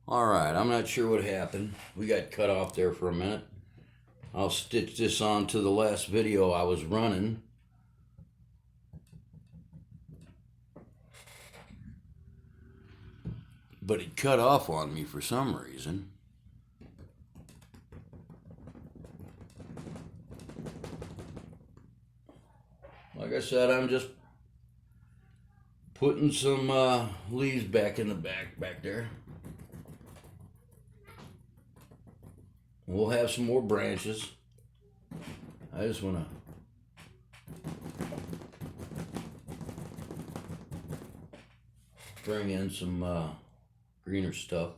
Alright, I'm not sure what happened. We got cut off there for a minute. I'll stitch this on to the last video I was running. But it cut off on me for some reason. Like I said, I'm just putting some leaves back in the back there. We'll have some more branches. I just want to bring in some greener stuff.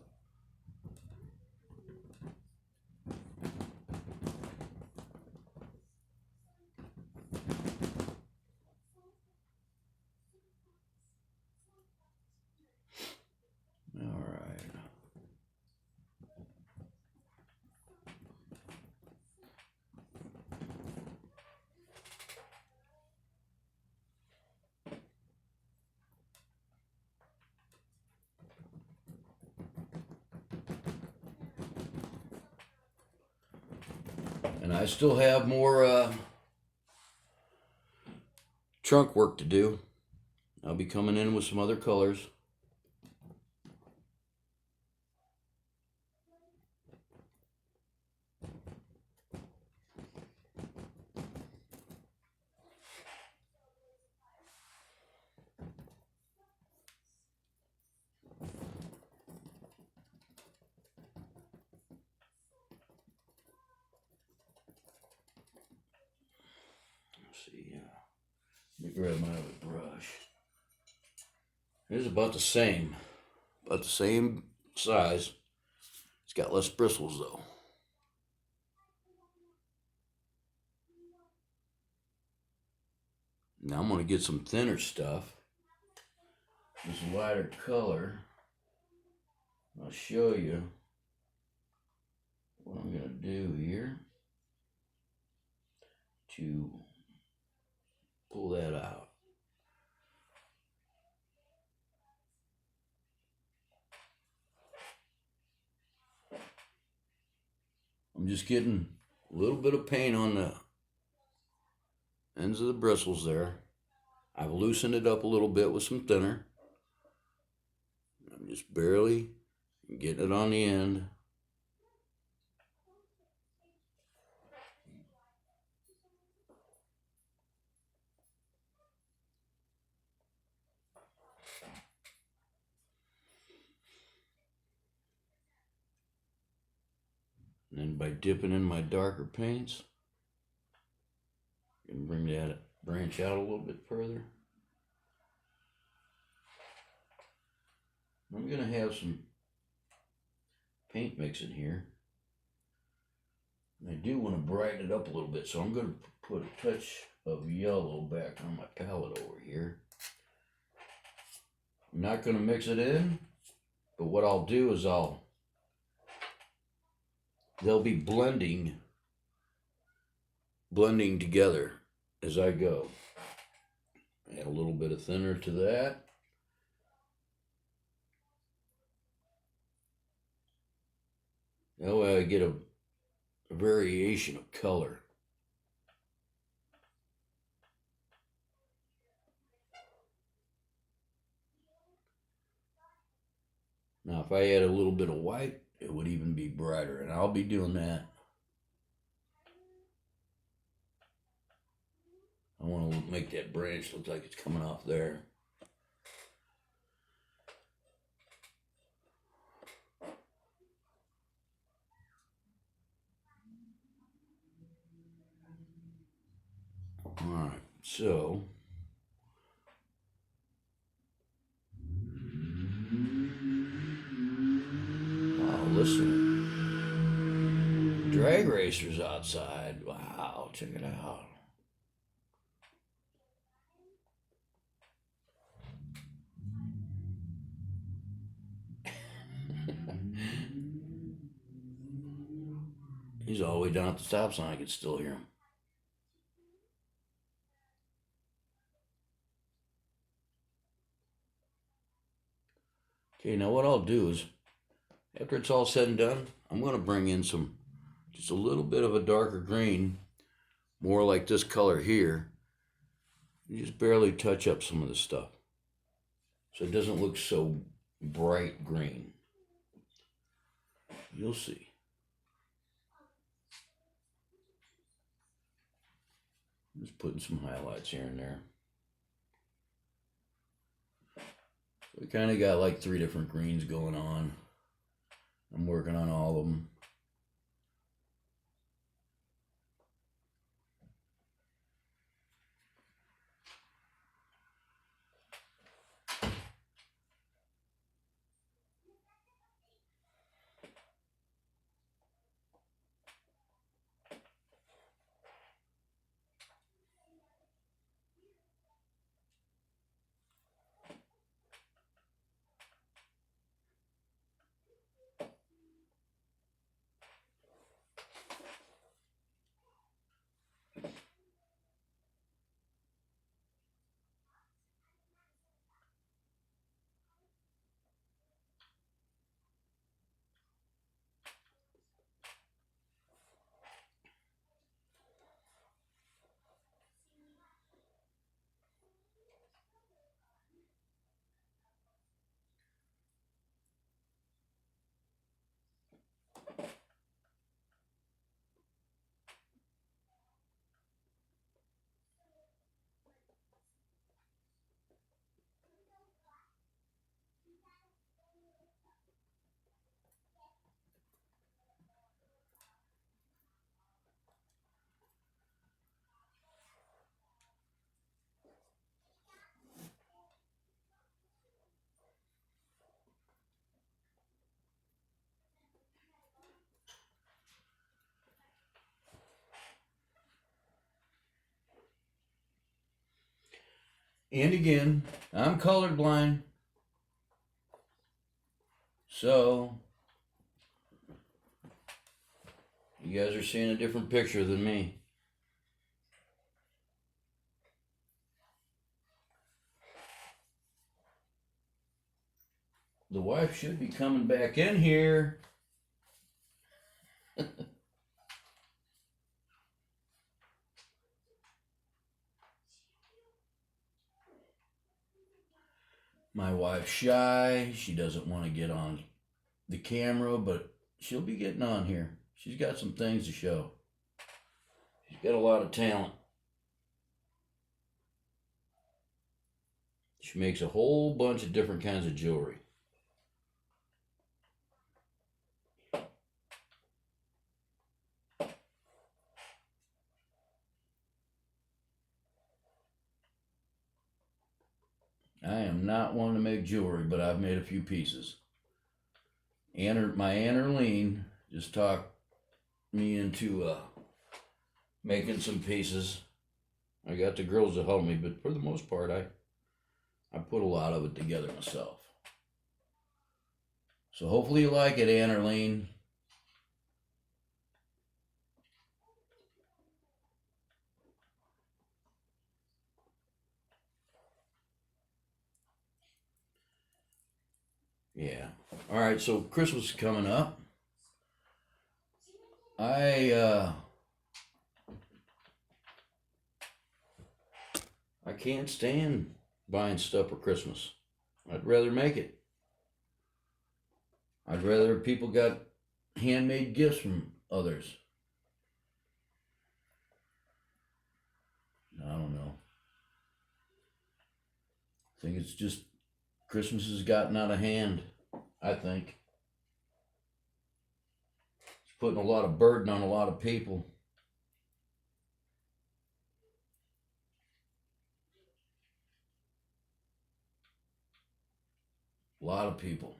And I still have more trunk work to do. I'll be coming in with some other colors. Let me grab my other brush. It is about the same size. It's got less bristles though. Now I'm going to get some thinner stuff. This lighter color. I'll show you what I'm going to do here to pull that out. I'm just getting a little bit of paint on the ends of the bristles there. I've loosened it up a little bit with some thinner. I'm just barely getting it on the end. And then by dipping in my darker paints, I can bring that branch out a little bit further. I'm going to have some paint mix in here. And I do want to brighten it up a little bit, so I'm going to put a touch of yellow back on my palette over here. I'm not going to mix it in, but what I'll do is they'll be blending together as I go. Add a little bit of thinner to that. That way I get a variation of color. Now if I add a little bit of white, it would even be brighter, and I'll be doing that. I want to make that branch look like it's coming off there. Alright, so wow, listen. Drag racers outside. Wow, check it out. He's all the way down at the stop sign. I can still hear him. Okay, now what I'll do is After it's all said and done, I'm going to bring in just a little bit of a darker green, more like this color here. You just barely touch up some of the stuff so it doesn't look so bright green. You'll see. Just putting some highlights here and there. So we kind of got like 3 different greens going on. I'm working on all of them. And again, I'm colorblind, so you guys are seeing a different picture than me. The wife should be coming back in here. My wife's shy. She doesn't want to get on the camera, but she'll be getting on here. She's got some things to show. She's got a lot of talent. She makes a whole bunch of different kinds of jewelry. I am not one to make jewelry, but I've made a few pieces. My Aunt Erlene just talked me into making some pieces. I got the girls to help me, but for the most part, I put a lot of it together myself. So hopefully you like it, Aunt Erlene. Yeah. All right, so Christmas is coming up. I can't stand buying stuff for Christmas. I'd rather make it. I'd rather people got handmade gifts from others. I don't know. I think it's just Christmas has gotten out of hand, I think. It's putting a lot of burden on a lot of people. A lot of people.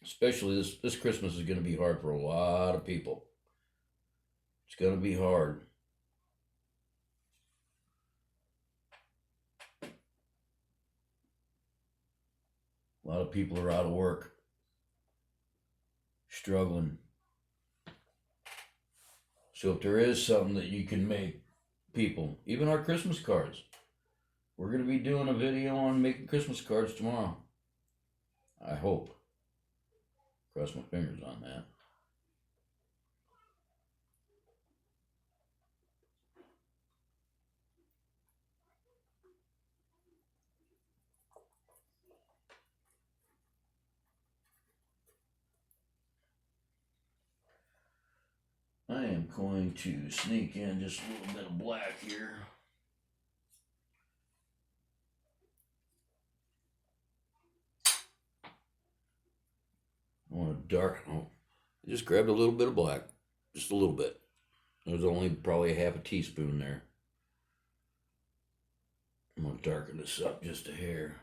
Especially this Christmas is going to be hard for a lot of people. It's going to be hard. A lot of people are out of work. struggling. So if there is something that you can make people, even our Christmas cards, we're going to be doing a video on making Christmas cards tomorrow. I hope. Cross my fingers on that. I am going to sneak in just a little bit of black here. I want to darken. Oh, I just grabbed a little bit of black. Just a little bit. There's only probably half a teaspoon there. I'm going to darken this up just a hair.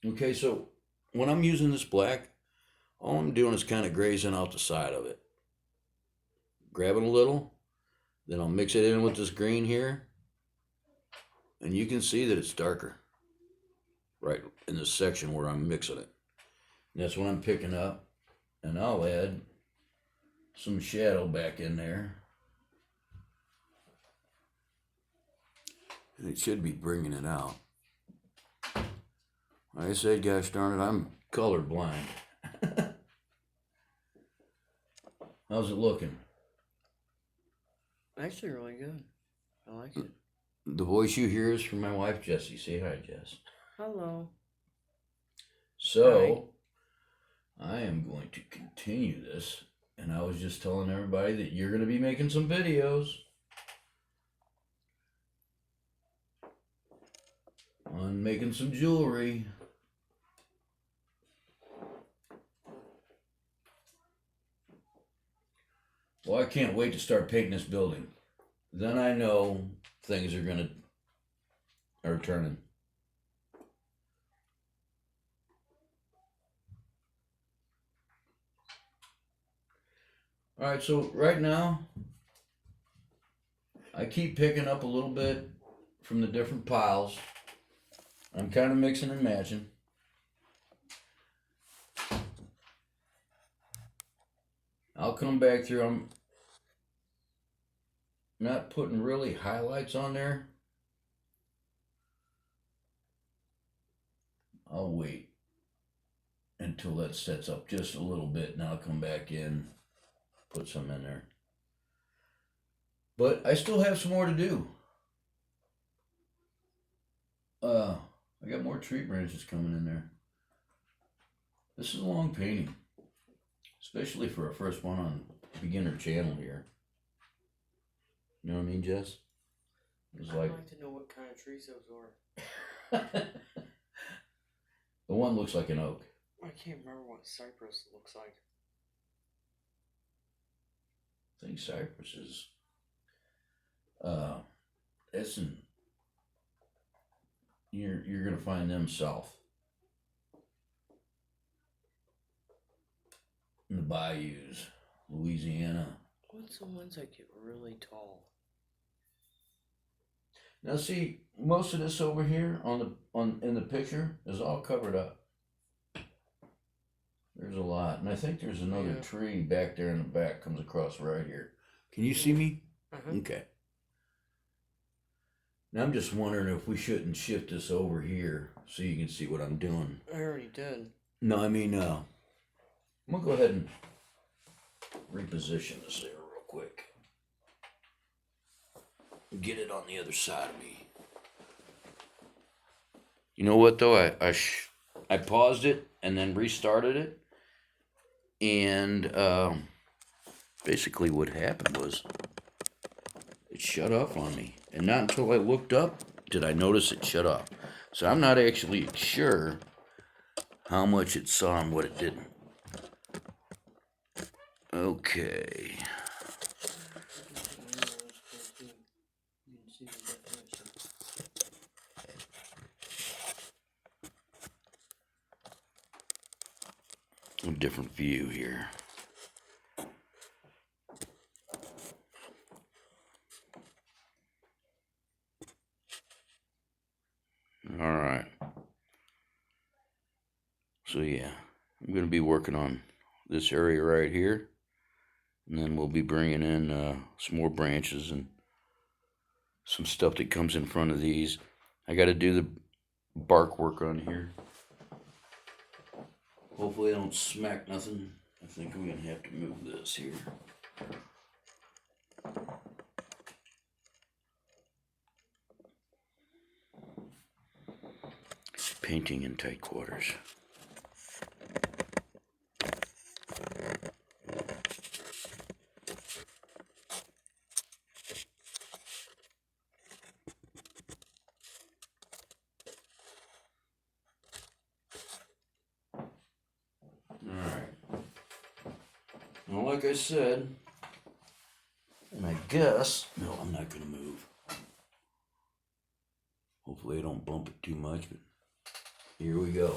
Okay, so when I'm using this black, all I'm doing is kind of grazing out the side of it. Grabbing a little, then I'll mix it in with this green here. And you can see that it's darker right in this section where I'm mixing it. And that's what I'm picking up. And I'll add some shadow back in there. And it should be bringing it out. Like I said, gosh darn it, I'm colorblind. How's it looking? Actually, really good. I like it. The voice you hear is from my wife, Jessie. Say hi, Jess. Hello. So, hi. I am going to continue this. And I was just telling everybody that you're going to be making some videos on making some jewelry. Well, I can't wait to start painting this building. Then I know things are turning. All right, so right now, I keep picking up a little bit from the different piles. I'm kind of mixing and matching. I'll come back through. I'm not putting really highlights on there. I'll wait until that sets up just a little bit, and I'll come back in, put some in there. But I still have some more to do. I got more tree branches coming in there. This is a long painting, especially for a first one on beginner channel here. You know what I mean, Jess? I'd like to know what kind of trees those are. The one looks like an oak. I can't remember what cypress looks like. I think cypress is it's in, you're gonna find them south in the bayous, Louisiana. What's the ones that get really tall? Now see, most of this over here in the picture is all covered up. There's a lot, and I think there's another tree back there in the back comes across right here. Can you see me? Okay. Now I'm just wondering if we shouldn't shift this over here so you can see what I'm doing. I already did. No, I mean, I'm gonna go ahead and reposition this there real quick. Get it on the other side of me. You know what though? I paused it and then restarted it, and basically what happened was it shut off on me, and not until I looked up did I notice it shut off. So I'm not actually sure how much it saw and what it didn't. Okay. A different view here. So yeah, I'm going to be working on this area right here. And then we'll be bringing in some more branches and some stuff that comes in front of these. I got to do the bark work on here. Hopefully I don't smack nothing. I think I'm going to have to move this here. Painting in tight quarters. Alright. Well, like I said, and I guess, no, I'm not going to move. Hopefully I don't bump it too much, but here we go.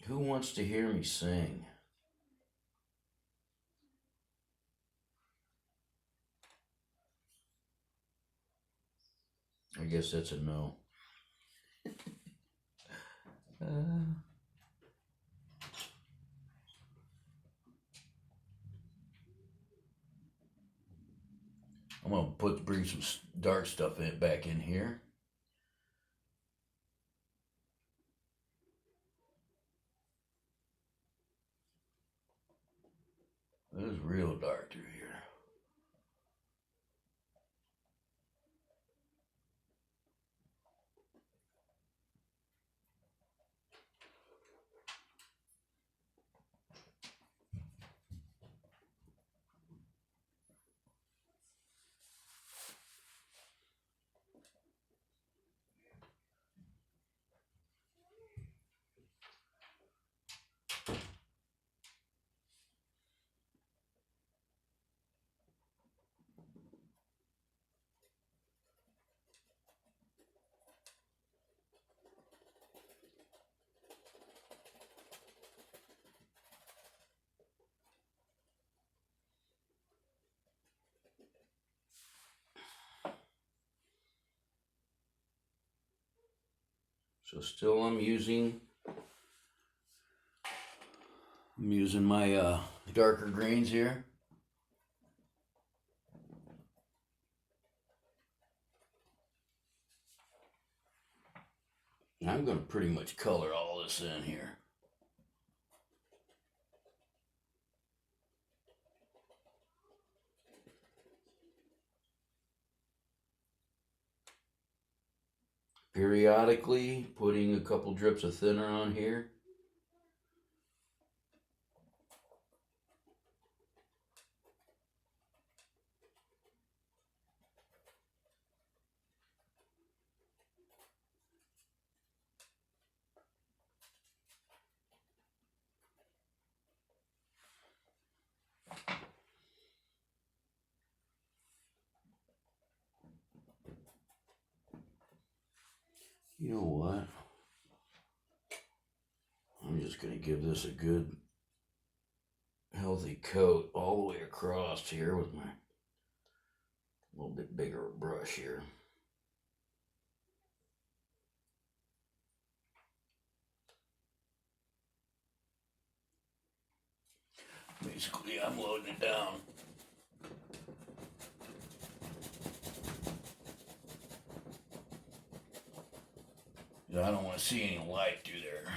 Who wants to hear me sing? I guess that's a no. I'm gonna bring some dark stuff back in here. It is real dark through here. So still I'm using my darker greens here. And I'm going to pretty much color all this in here. Periodically putting a couple drips of thinner on here. You know what? I'm just going to give this a good healthy coat all the way across here with my little bit bigger brush here. Basically, I'm loading it down. I don't want to see any light through there.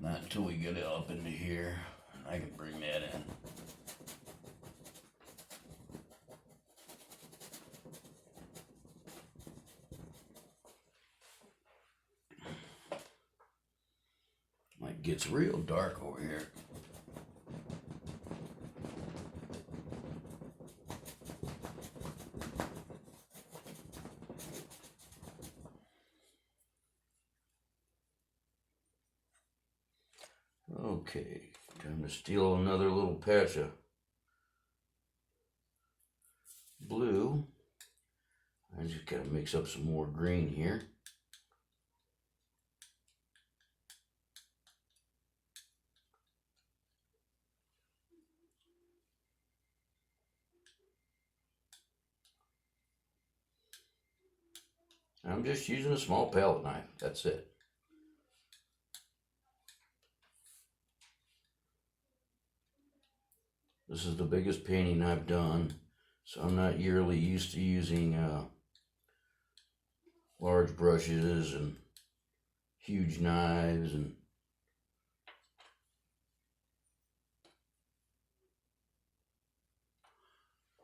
Not until we get it up into here. I can bring that in. It gets real dark over here. Okay, time to steal another little patch of blue. I just gotta mix up some more green here. I'm just using a small palette knife. That's it. This is the biggest painting I've done, so I'm not yearly used to using large brushes and huge knives and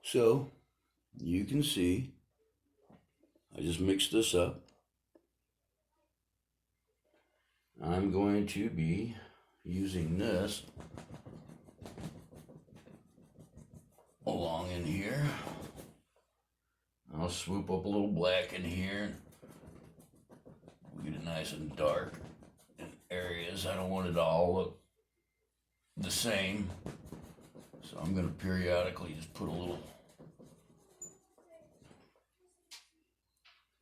so you can see I just mixed this up. I'm going to be using this along in here. I'll swoop up a little black in here and we'll get it nice and dark in areas. I don't want it to all look the same, so I'm going to periodically just put a little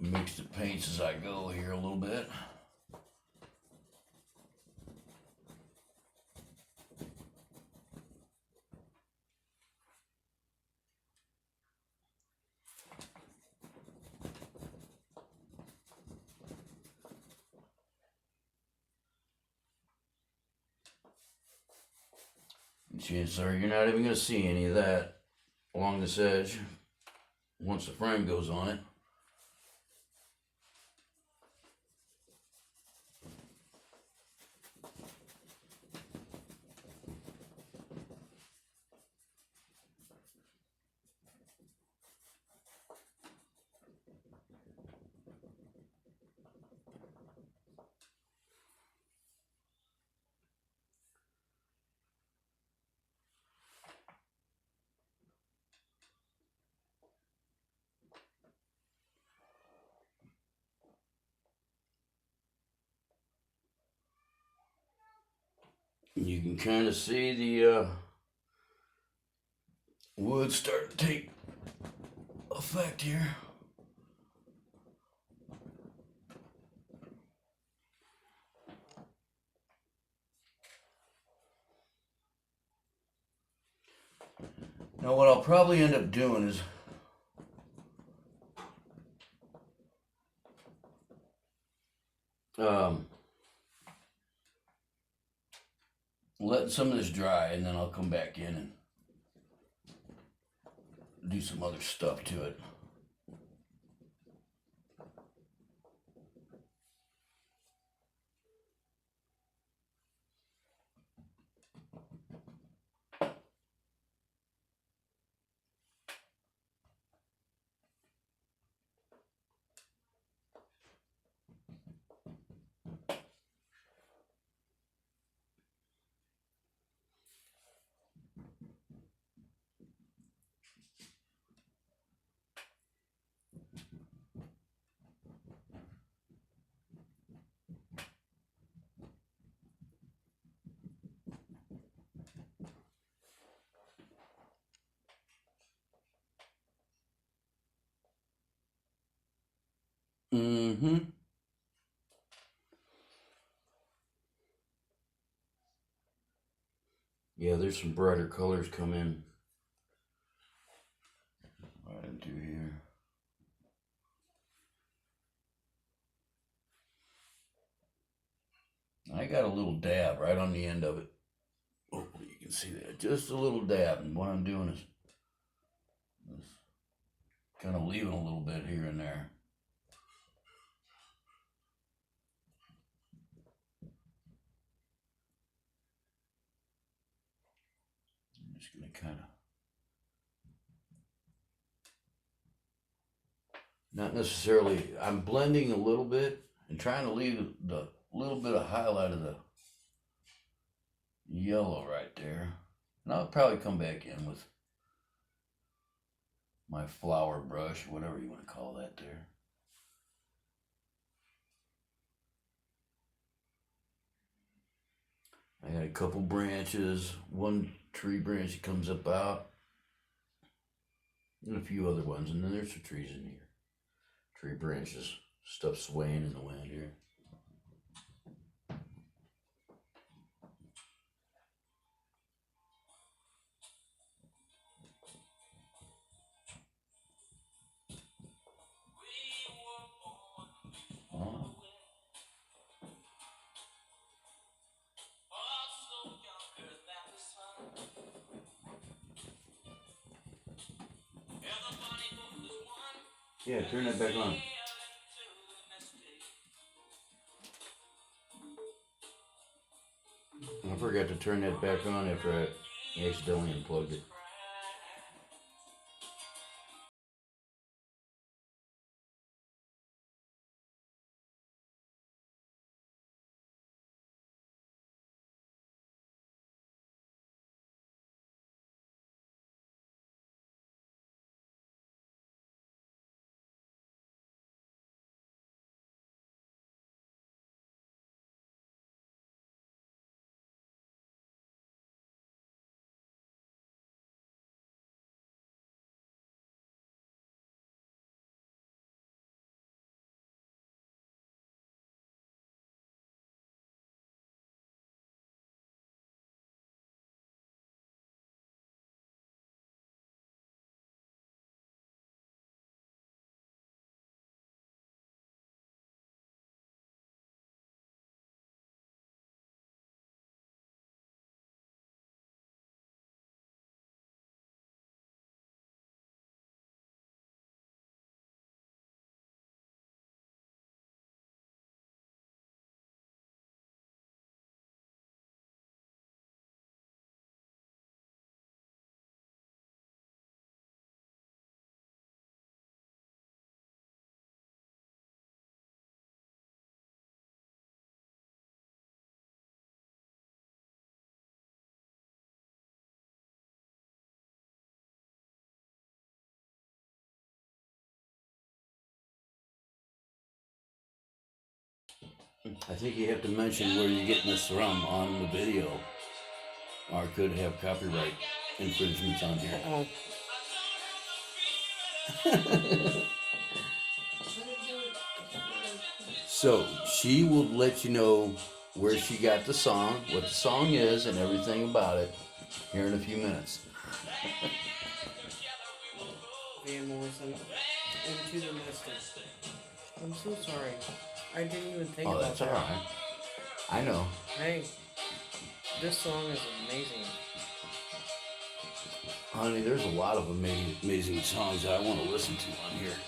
mix the paints as I go here a little bit. Chances are you're not even going to see any of that along this edge once the frame goes on it. You can kind of see the wood starting to take effect here. Now what I'll probably end up doing is letting some of this dry, and then I'll come back in and do some other stuff to it. Yeah, there's some brighter colors come in right into here. I got a little dab right on the end of it. Hopefully you can see that. Just a little dab. And what I'm doing is kind of leaving a little bit here and there. I'm just going to kind of, not necessarily, I'm blending a little bit and trying to leave the little bit of highlight of the yellow right there. And I'll probably come back in with my flower brush, whatever you want to call that there. I got a couple branches, one tree branch that comes up out, and a few other ones, and then there's some trees in here. Tree branches, stuff swaying in the wind here. Yeah, turn that back on. I forgot to turn that back on after I accidentally unplugged it. I think you have to mention where you're getting this from on the video, or it could have copyright infringements on here. Oh. So she will let you know where she got the song, what the song is, and everything about it here in a few minutes. Van Morrison, Into the Mystic. I'm so sorry. I didn't even think about That's that. alright. I know. Hey, this song is amazing. Honey, there's a lot of amazing songs that I want to listen to on here.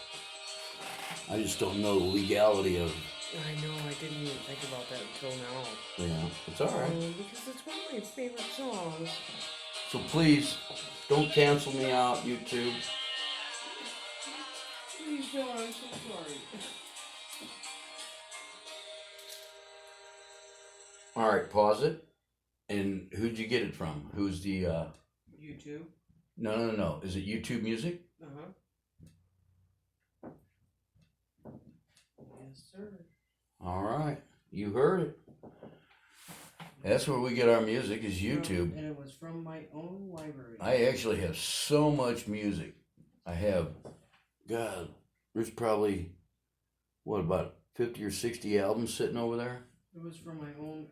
I just don't know the legality of. I know, I didn't even think about that until now. Yeah, it's alright. Because it's one of my favorite songs. So please, don't cancel me out, YouTube. Please don't, I'm so sorry. Alright, pause it. And who'd you get it from? Who's the, YouTube? No. Is it YouTube Music? Uh-huh. Yes, sir. Alright, you heard it. That's where we get our music, is YouTube. And it was from my own library. I actually have so much music. I have, God, there's probably, about 50 or 60 albums sitting over there? It was from my own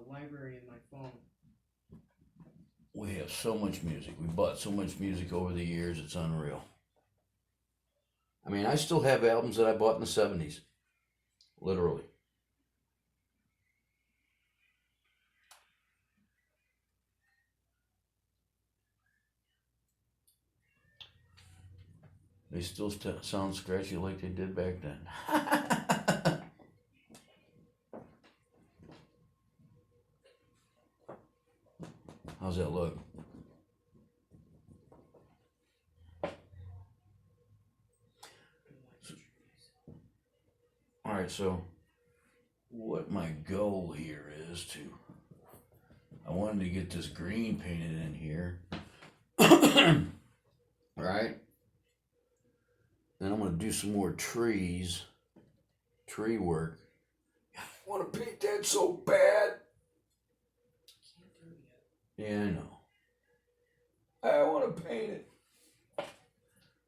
library in my phone. We have so much music. We bought so much music over the years, it's unreal. I mean, I still have albums that I bought in the 70s. Literally. They still sound scratchy like they did back then. How's that look? Alright, so what my goal here is I wanted to get this green painted in here. Right? Then I'm going to do some more tree work. I want to paint that so bad. Can't do it yet. Yeah, I know. I want to paint it.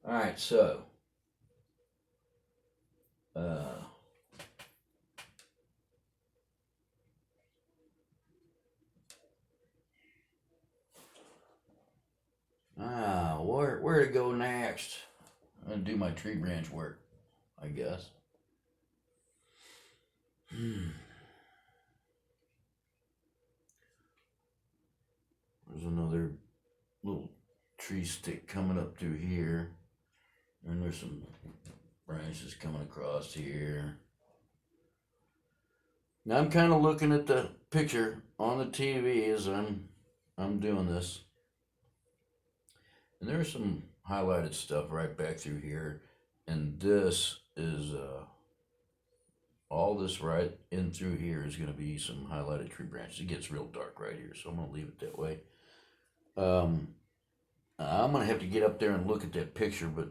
Alright, so. Where to go next? I'm going to do my tree branch work, I guess. There's another little tree stick coming up through here. And there's some branches coming across here. Now I'm kind of looking at the picture on the TV as I'm doing this. And there's some highlighted stuff right back through here. And this is all this right in through here is going to be some highlighted tree branches. It gets real dark right here, so I'm going to leave it that way. I'm going to have to get up there and look at that picture, but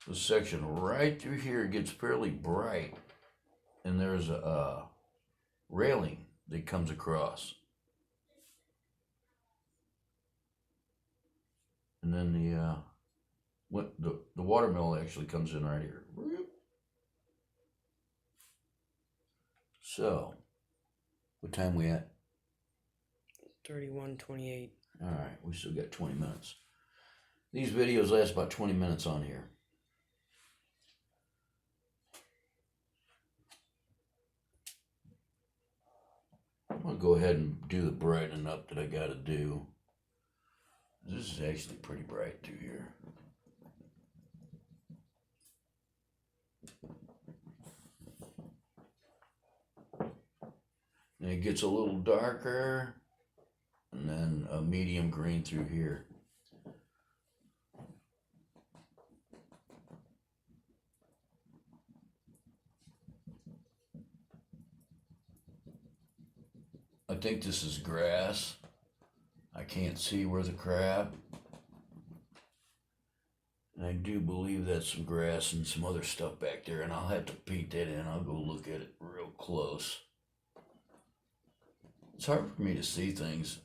the section right through here gets fairly bright, and there's a railing that comes across. And then the watermill actually comes in right here. So, what time we at? 31:28. All right, we still got 20 minutes. These videos last about 20 minutes on here. I'm going to go ahead and do the brightening up that I got to do. This is actually pretty bright through here. And it gets a little darker, and then a medium green through here. I think this is grass. I can't see where the crab. And I do believe that's some grass and some other stuff back there, and I'll have to peek that in. I'll go look at it real close. It's hard for me to see things.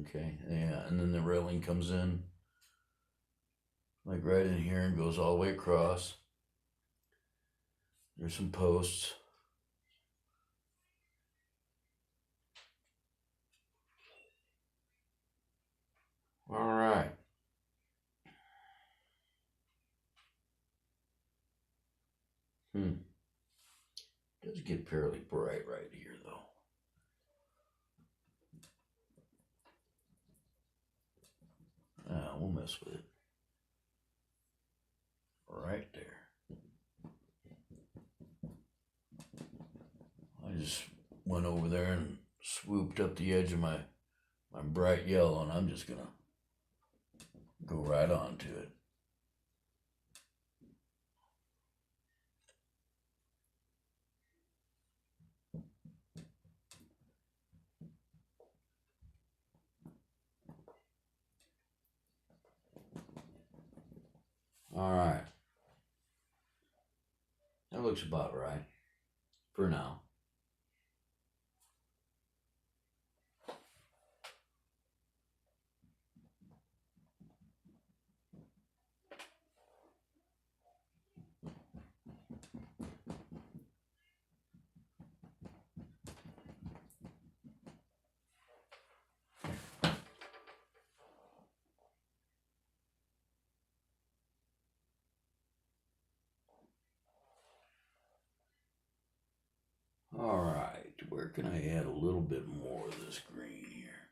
Okay, yeah, and then the railing comes in, like right in here, and goes all the way across. There's some posts. All right. It does get fairly bright right here, though. We'll mess with it. Right there. I just went over there and swooped up the edge of my bright yellow, and I'm just gonna go right on to it. All right. That looks about right for now. All right, where can I add a little bit more of this green here?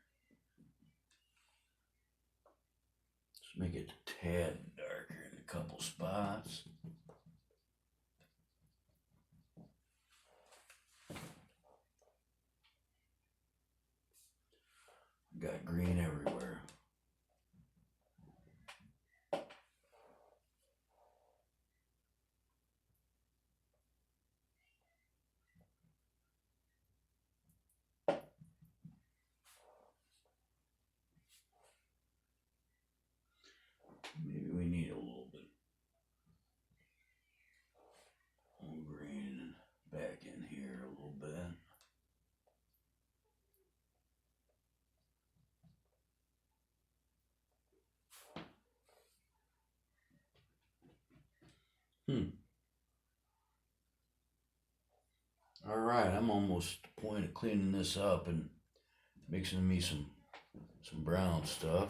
Let's make it a tad darker in a couple spots. Got green everywhere. Maybe we need a little bit more green back in here a little bit. All right, I'm almost at the point of cleaning this up and mixing me some brown stuff.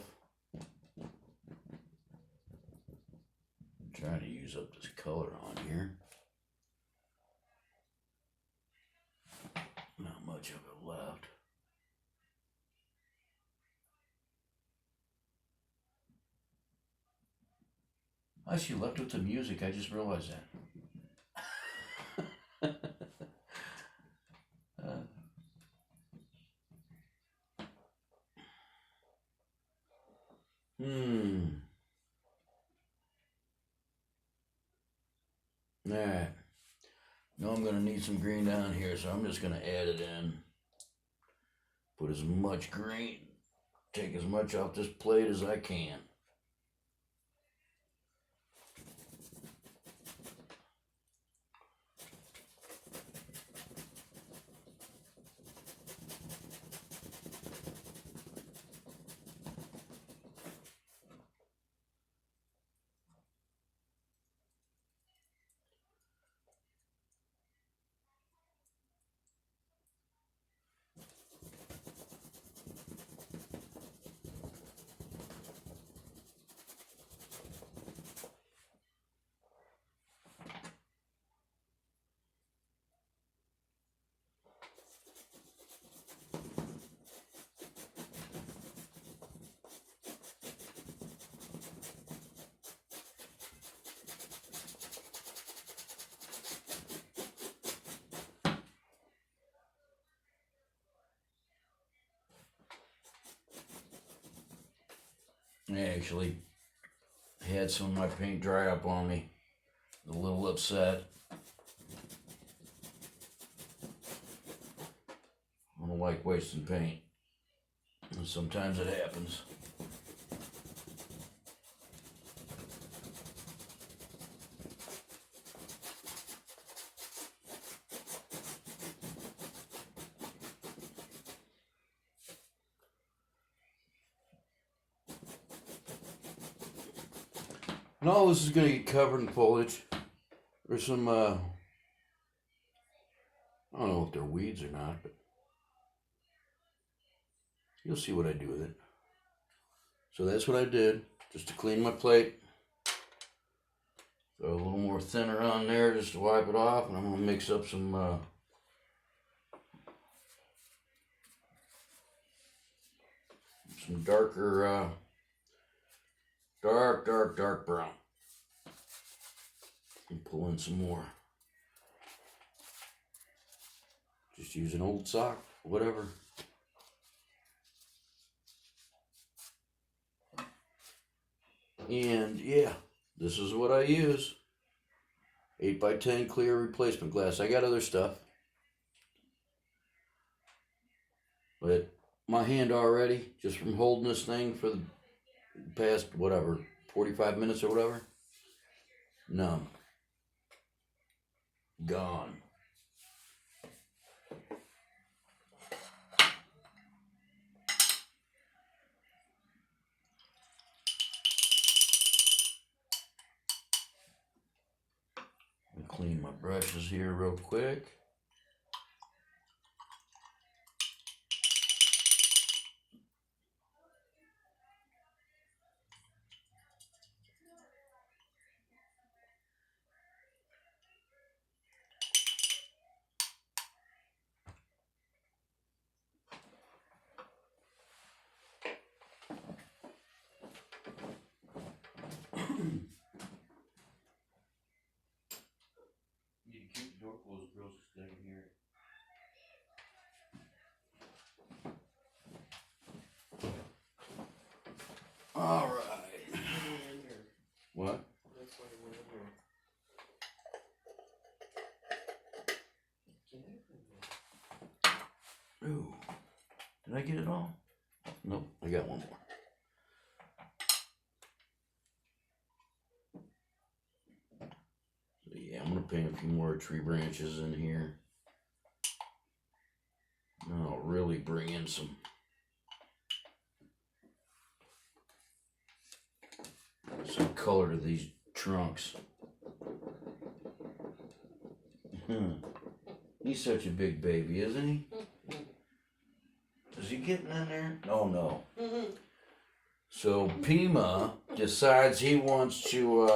I'm trying to use up this color on here. Unless you left with the music, I just realized that. Hmm. Alright. Now I'm gonna need some green down here, so I'm just gonna add it in. Put as much green, take as much off this plate as I can. I actually had some of my paint dry up on me. A little upset. I don't like wasting paint. And sometimes it happens. And all this is going to get covered in foliage. There's some, I don't know if they're weeds or not, but you'll see what I do with it. So that's what I did, just to clean my plate. Throw a little more thinner on there just to wipe it off, and I'm going to mix up some darker, dark brown. And pull in some more. Just use an old sock, whatever. And yeah, this is what I use. 8x10 clear replacement glass. I got other stuff. But my hand already, just from holding this thing for the past, 45 minutes or whatever, numb. Gone. I'll clean my brushes here real quick. Need to keep the door closed, girls, because I can hear it. All right. What? That's why we're in here. Ooh. Did I get it all? Nope, I got one more. So yeah, I'm gonna paint a few more tree branches in here. And I'll really bring in some color to these trunks. He's such a big baby, isn't he? Is he getting in there? Oh no. So Pima decides he wants to,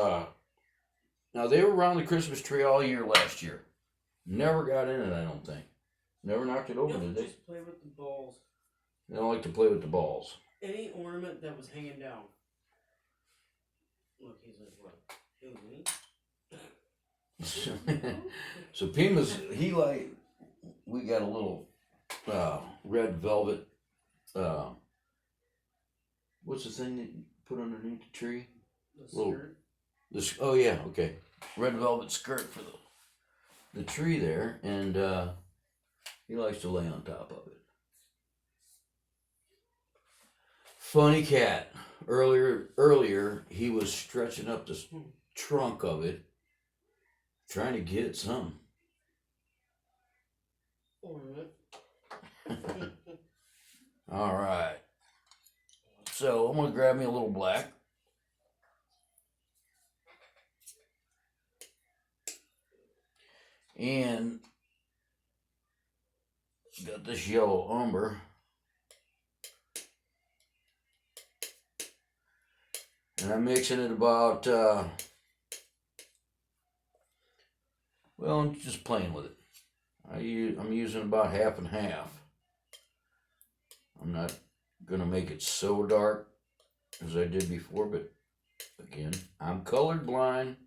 now they were around the Christmas tree all year last year. Never got in it, I don't think. Never knocked it over, did they? Just play with the balls. They don't like to play with the balls. Any ornament that was hanging down. Look, he's like, what? So Pima's, we got a little red velvet, what's the thing that you put underneath the tree? The skirt? Oh yeah, okay. Red velvet skirt for the tree there, and he likes to lay on top of it. Funny cat. Earlier he was stretching up the trunk of it, trying to get some. All right. So I'm gonna grab me a little black. And got this yellow umber. And I'm mixing it about, well, I'm just playing with it. I'm using about half and half. I'm not going to make it so dark as I did before, but again, I'm colorblind.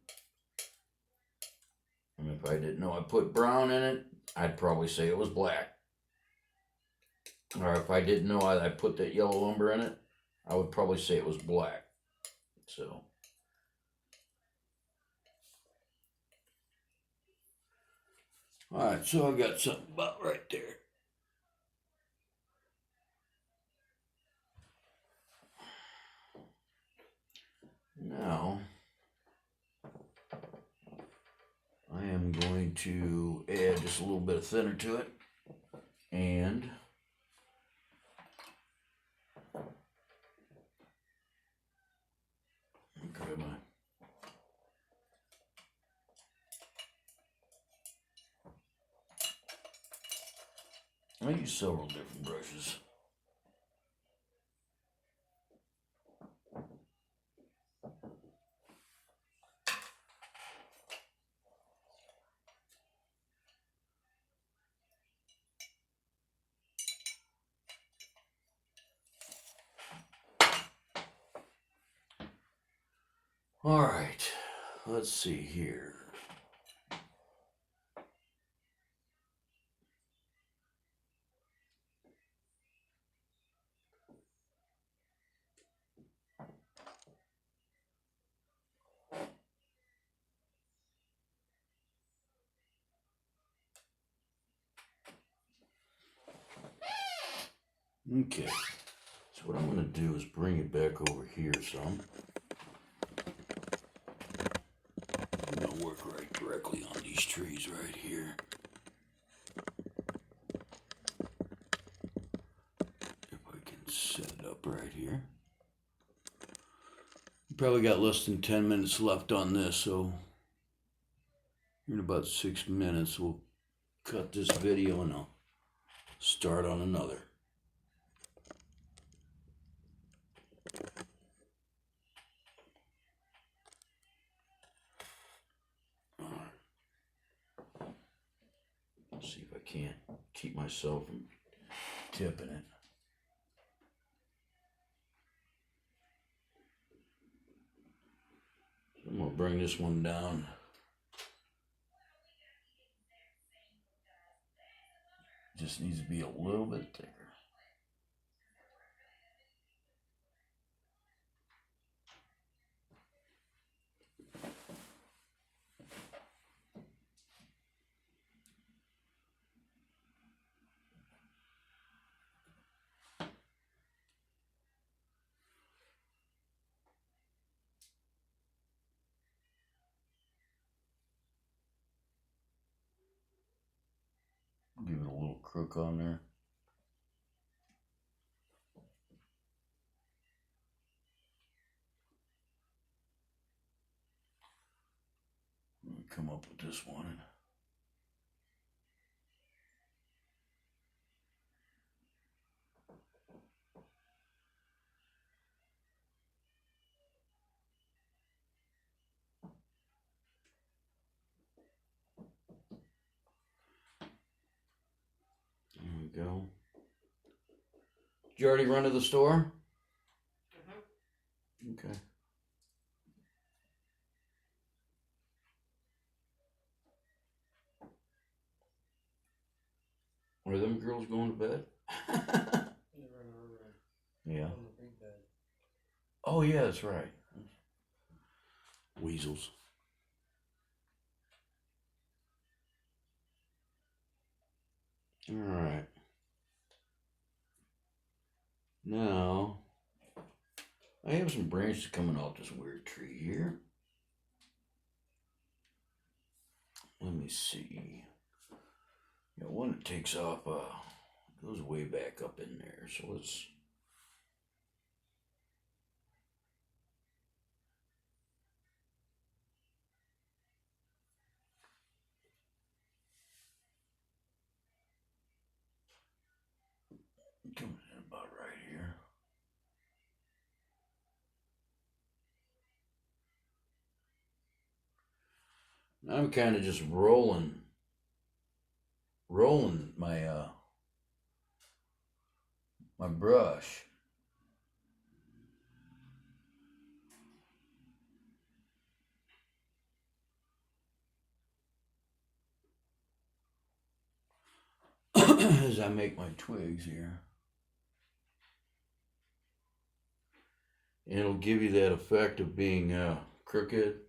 And if I didn't know I put brown in it, I'd probably say it was black. Or if I didn't know I put that yellow umber in it, I would probably say it was black. So, alright, so I got something about right there. Now, I am going to add just a little bit of thinner to it, and grab my I use several different brushes. All right, let's see here. Okay, so what I'm going to do is bring it back over here some. I'm going to work right directly on these trees right here. If I can set it up right here. Probably got less than 10 minutes left on this, so in about 6 minutes we'll cut this video and I'll start on another. See if I can't keep myself from tipping it. So I'm going to bring this one down. Just needs to be a little bit thicker. Give it a little crook on there. Come up with this one. There we go. Did you already run to the store? Okay. Are them girls going to bed? They're in our room. Yeah. On the big bed. Oh yeah, that's right. Weasels. All right. Now, I have some branches coming off this weird tree here. Let me see. Yeah, one that takes off goes way back up in there. So let's. Comes in about right here. I'm kind of just rolling my brush. As I make my twigs here. And it'll give you that effect of being crooked.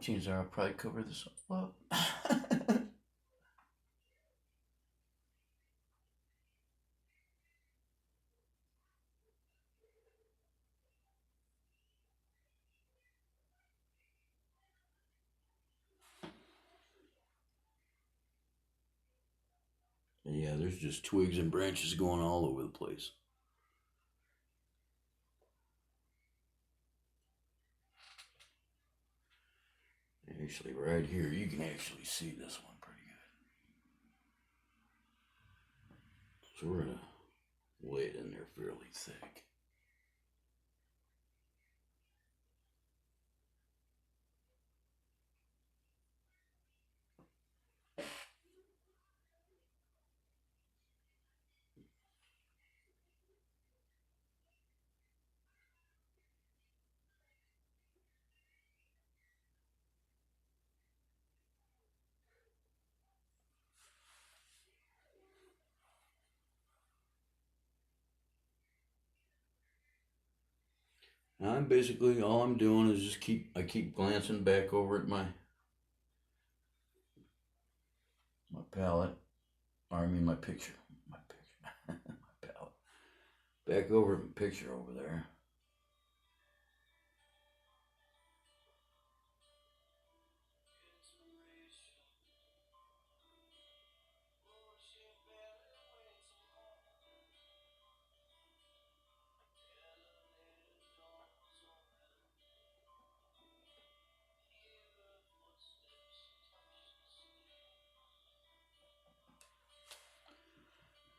Chances are I'll probably cover this up. Yeah, there's just twigs and branches going all over the place. Actually, right here, you can actually see this one pretty good. So we're going to lay it in there fairly thick. Now I'm basically, all I'm doing is just I keep glancing back over at my palette, or I mean my picture, my palette. Back over at my picture over there.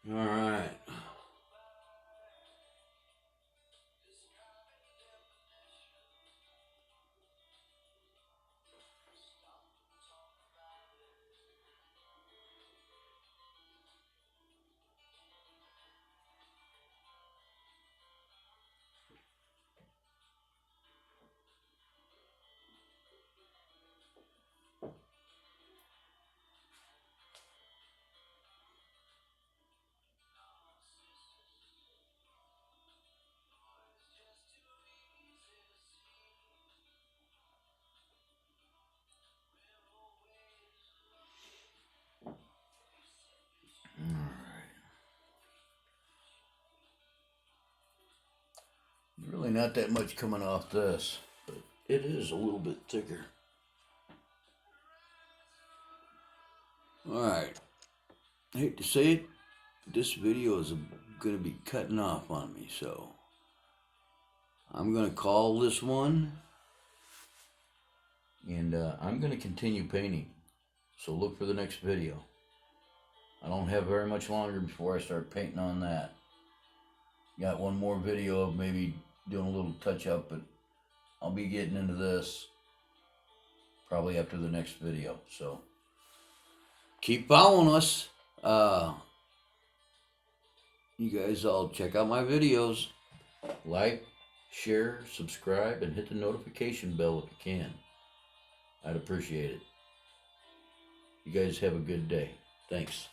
All right. really not that much coming off this, but it is a little bit thicker. Alright, I hate to say it, this video is going to be cutting off on me, so I'm going to call this one, and I'm going to continue painting, so look for the next video. I don't have very much longer before I start painting on that. Got one more video of maybe doing a little touch up, but I'll be getting into this probably after the next video, so keep following us. You guys all check out my videos. Like, share, subscribe, and hit the notification bell if you can. I'd appreciate it. You guys have a good day. Thanks.